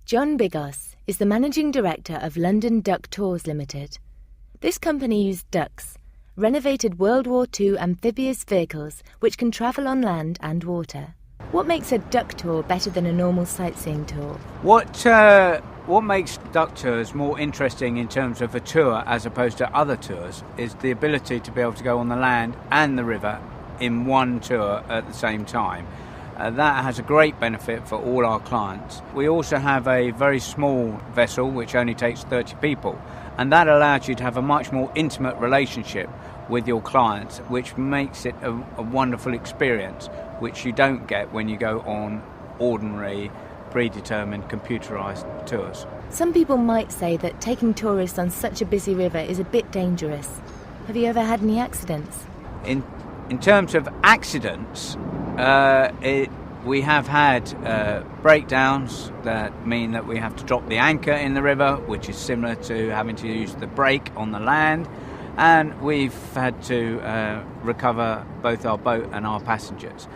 John Bigos is the Managing Director of London Duck Tours Limited. This company used ducks, renovated World War II amphibious vehicles which can travel on land and water. What makes a duck tour better than a normal sightseeing tour? What makes duck tours more interesting in terms of a tour as opposed to other tours is the ability to be able to go on the land and the river in one tour at the same time. That has a great benefit for all our clients. We also have a very small vessel which only takes 30 people, and that allows you to have a much more intimate relationship with your clients, which makes it a wonderful experience, which you don't get when you go on ordinary, predetermined, computerised tours. Some people might say that taking tourists on such a busy river is a bit dangerous. Have you ever had any accidents? In terms of accidents, we have had breakdowns that mean that we have to drop the anchor in the river, which is similar to having to use the brake on the land, and we've had to recover both our boat and our passengers.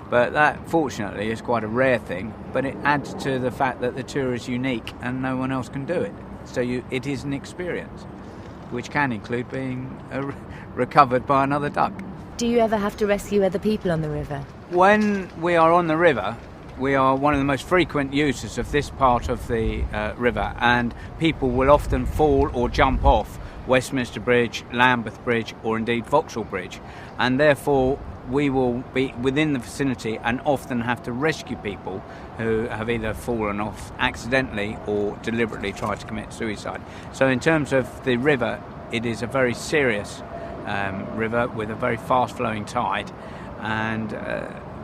But that, fortunately, is quite a rare thing, but it adds to the fact that the tour is unique and no one else can do it. So it is an experience, which can include being recovered by another duck. Do you ever have to rescue other people on the river? When we are on the river, we are one of the most frequent users of this part of the river, and people will often fall or jump off Westminster Bridge, Lambeth Bridge, or indeed Vauxhall Bridge, and therefore we will be within the vicinity and often have to rescue people who have either fallen off accidentally or deliberately tried to commit suicide. So in terms of the river, it is a very serious river with a very fast flowing tide, and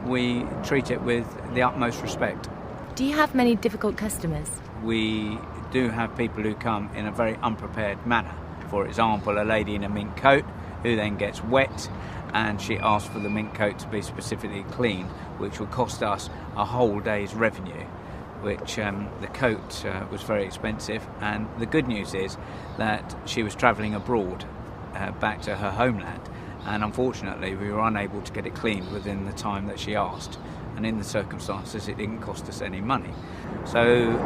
we treat it with the utmost respect. Do you have many difficult customers? We do have people who come in a very unprepared manner. For example, a lady in a mink coat who then gets wet, and she asks for the mink coat to be specifically cleaned, which will cost us a whole day's revenue, which the coat was very expensive. And the good news is that she was travelling abroad back to her homeland, and unfortunately we were unable to get it cleaned within the time that she asked, and in the circumstances it didn't cost us any money. So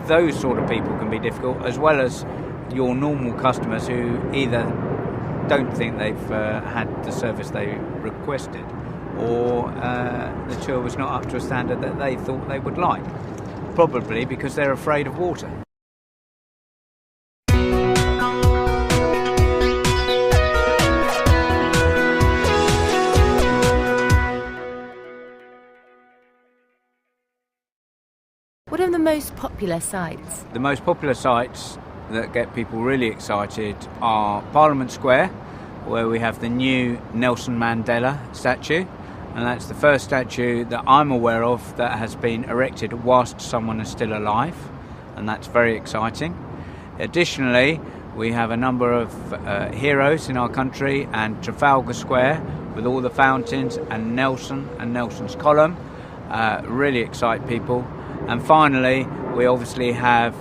those sort of people can be difficult, as well as your normal customers who either don't think they've had the service they requested, or the tour was not up to a standard that they thought they would like, probably because they're afraid of water. What are the most popular sites? The most popular sites that get people really excited are Parliament Square, where we have the new Nelson Mandela statue, and that's the first statue that I'm aware of that has been erected whilst someone is still alive, and that's very exciting. Additionally, we have a number of heroes in our country, and Trafalgar Square with all the fountains, and Nelson's column really excite people. And finally, we obviously have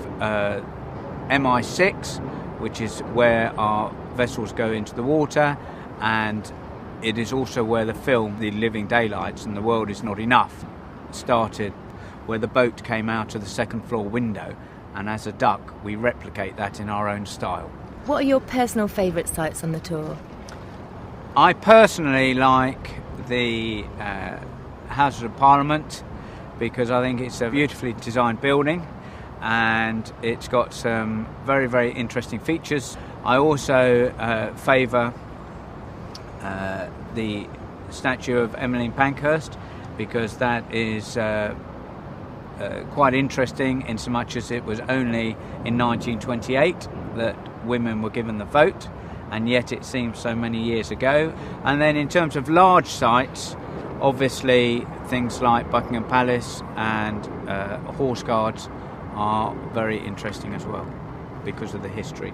MI6, which is where our vessels go into the water, and it is also where the film The Living Daylights and The World Is Not Enough started, where the boat came out of the second floor window, and as a duck we replicate that in our own style. What are your personal favourite sites on the tour? I personally like the Houses of Parliament, because I think it's a beautifully designed building and it's got some very, very interesting features. I also favour the statue of Emmeline Pankhurst, because that is quite interesting in so much as it was only in 1928 that women were given the vote, and yet it seems so many years ago. And then in terms of large sites, obviously things like Buckingham Palace and Horse Guards are very interesting as well because of the history.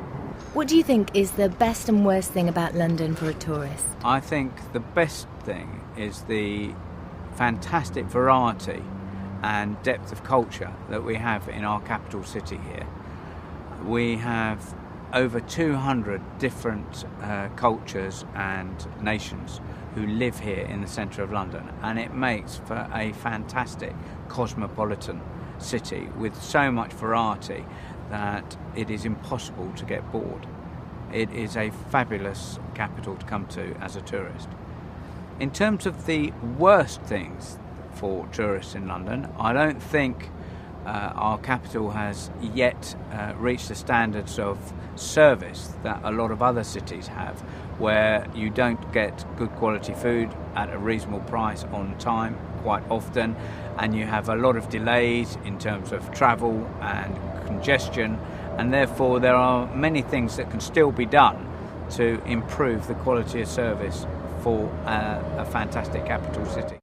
What do you think is the best and worst thing about London for a tourist? I think the best thing is the fantastic variety and depth of culture that we have in our capital city here. We have over 200 different cultures and nations who live here in the centre of London, and it makes for a fantastic cosmopolitan city with so much variety that it is impossible to get bored. It is a fabulous capital to come to as a tourist. In terms of the worst things for tourists in London, I don't think our capital has yet reached the standards of service that a lot of other cities have, where you don't get good quality food at a reasonable price on time quite often, and you have a lot of delays in terms of travel and congestion, and therefore there are many things that can still be done to improve the quality of service for a fantastic capital city.